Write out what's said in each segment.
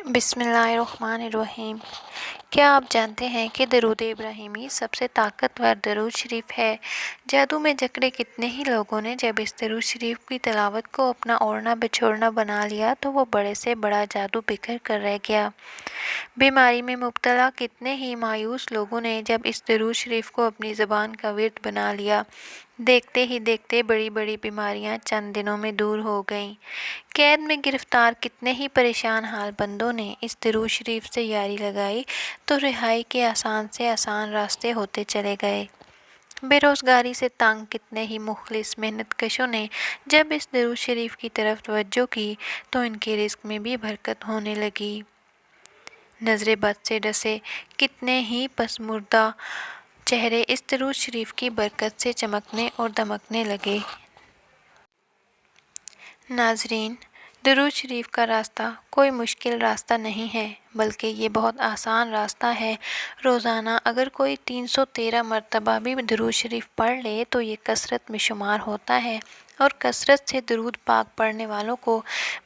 بسم اللہ الرحمن الرحیم۔ کیا آپ جانتے ہیں کہ درود ابراہیمی سب سے طاقتور درود شریف ہے؟ جادو میں جکڑے کتنے ہی لوگوں نے جب اس درود شریف کی تلاوت کو اپنا اوڑھنا بچھوڑنا بنا لیا تو وہ بڑے سے بڑا جادو بکھر کر رہ گیا۔ بیماری میں مبتلا کتنے ہی مایوس لوگوں نے جب اس درود شریف کو اپنی زبان کا ورد بنا لیا، دیکھتے ہی دیکھتے بڑی بڑی بیماریاں چند دنوں میں دور ہو گئیں۔ قید میں گرفتار کتنے ہی پریشان حال بندوں نے اس درود شریف سے یاری لگائی تو رہائی کے آسان سے آسان راستے ہوتے چلے گئے۔ بے روزگاری سے تنگ کتنے ہی مخلص محنت کشوں نے جب اس درود شریف کی طرف توجہ کی تو ان کے رزق میں بھی برکت ہونے لگی۔ نظر بد سے ڈسے کتنے ہی پسماردہ چہرے اس درود شریف کی برکت سے چمکنے اور دمکنے لگے۔ ناظرین، درود شریف کا راستہ کوئی مشکل راستہ نہیں ہے، بلکہ یہ بہت آسان راستہ ہے۔ روزانہ اگر کوئی 313 مرتبہ بھی درود شریف پڑھ لے تو یہ کثرت میں شمار ہوتا ہے، اور کثرت سے درود پاک پڑھنے والوں کو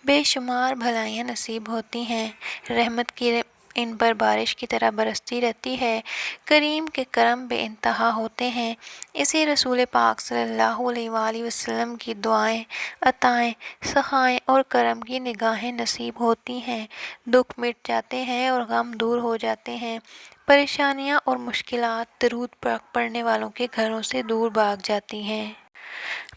بے شمار بھلائیاں نصیب ہوتی ہیں۔ رحمت کی ان پر بارش کی طرح برستی رہتی ہے۔ کریم کے کرم بے انتہا ہوتے ہیں۔ اسی رسول پاک صلی اللہ علیہ وآلہ وسلم کی دعائیں، عطائیں، سخائیں اور کرم کی نگاہیں نصیب ہوتی ہیں۔ دکھ مٹ جاتے ہیں اور غم دور ہو جاتے ہیں۔ پریشانیاں اور مشکلات درود پاک پڑھنے والوں کے گھروں سے دور بھاگ جاتی ہیں۔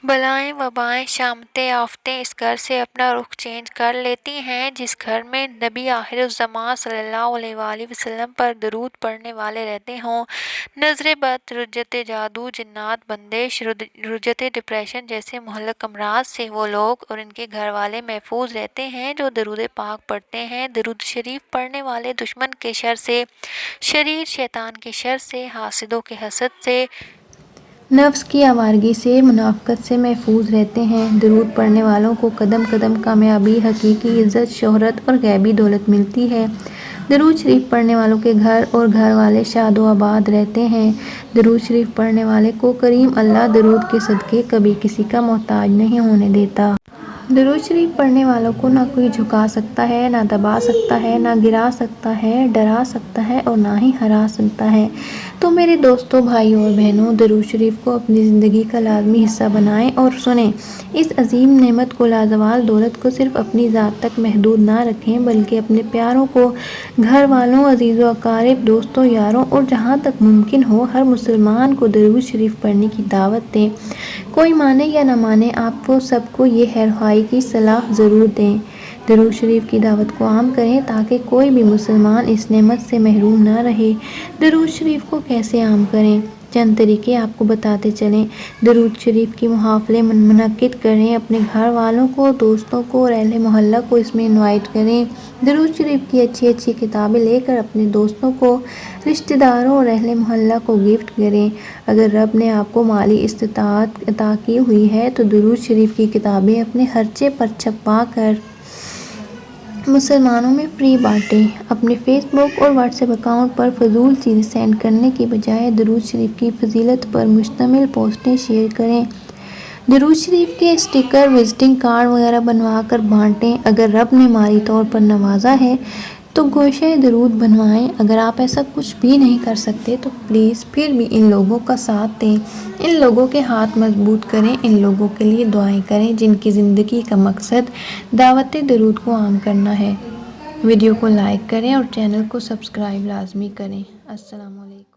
بلائیں وبائیں شامتیں آفتیں اس گھر سے اپنا رخ چینج کر لیتی ہیں جس گھر میں نبی آخر الزماں صلی اللہ علیہ وآلہ وسلم پر درود پڑھنے والے رہتے ہوں۔ نظر بد، رجت جادو، جنات بندش، رجت ڈپریشن جیسے مہلک امراض سے وہ لوگ اور ان کے گھر والے محفوظ رہتے ہیں جو درود پاک پڑھتے ہیں۔ درود شریف پڑھنے والے دشمن کے شر سے، شریر شیطان کے شر سے، حاسدوں کے حسد سے، نفس کی آوارگی سے، منافقت سے محفوظ رہتے ہیں۔ درود پڑھنے والوں کو قدم قدم کامیابی، حقیقی عزت، شہرت اور غیبی دولت ملتی ہے۔ درود شریف پڑھنے والوں کے گھر اور گھر والے شاد و آباد رہتے ہیں۔ درود شریف پڑھنے والے کو کریم اللہ درود کے صدقے کبھی کسی کا محتاج نہیں ہونے دیتا۔ درود شریف پڑھنے والوں کو نہ کوئی جھکا سکتا ہے، نہ دبا سکتا ہے، نہ گرا سکتا ہے، ڈرا سکتا ہے اور نہ ہی ہرا سکتا ہے۔ تو میرے دوستوں، بھائیوں اور بہنوں، درود شریف کو اپنی زندگی کا لازمی حصہ بنائیں اور سنیں۔ اس عظیم نعمت کو، لازوال دولت کو صرف اپنی ذات تک محدود نہ رکھیں بلکہ اپنے پیاروں کو، گھر والوں، عزیز و اقارب، دوستوں، یاروں اور جہاں تک ممکن ہو ہر مسلمان کو درود شریف پڑھنے کی دعوت دیں۔ کوئی مانے یا نہ مانے، آپ وہ سب کو یہ خیر خواہی کی صلاح ضرور دیں۔ درود شریف کی دعوت کو عام کریں تاکہ کوئی بھی مسلمان اس نعمت سے محروم نہ رہے۔ درود شریف کو کیسے عام کریں؟ چند طریقے آپ کو بتاتے چلیں۔ درود شریف کی محافلیں منعقد کریں، اپنے گھر والوں کو، دوستوں کو اور اہل محلہ کو اس میں انوائٹ کریں۔ درود شریف کی اچھی اچھی کتابیں لے کر اپنے دوستوں کو، رشتہ داروں اور اہل محلہ کو گفٹ کریں۔ اگر رب نے آپ کو مالی استطاعت عطا کی ہوئی ہے تو درود شریف کی کتابیں اپنے خرچے پر چھپا کر مسلمانوں میں فری بانٹیں۔ اپنے فیس بک اور واٹس ایپ اکاؤنٹ پر فضول چیزیں سینڈ کرنے کی بجائے درود شریف کی فضیلت پر مشتمل پوسٹیں شیئر کریں۔ درود شریف کے اسٹیکر، وزٹنگ کارڈ وغیرہ بنوا کر بانٹیں۔ اگر رب نے مالی طور پر نوازا ہے تو گوشہ درود بنوائیں۔ اگر آپ ایسا کچھ بھی نہیں کر سکتے تو پلیز پھر بھی ان لوگوں کا ساتھ دیں، ان لوگوں کے ہاتھ مضبوط کریں، ان لوگوں کے لیے دعائیں کریں جن کی زندگی کا مقصد دعوت درود کو عام کرنا ہے۔ ویڈیو کو لائک کریں اور چینل کو سبسکرائب لازمی کریں۔ السلام علیکم۔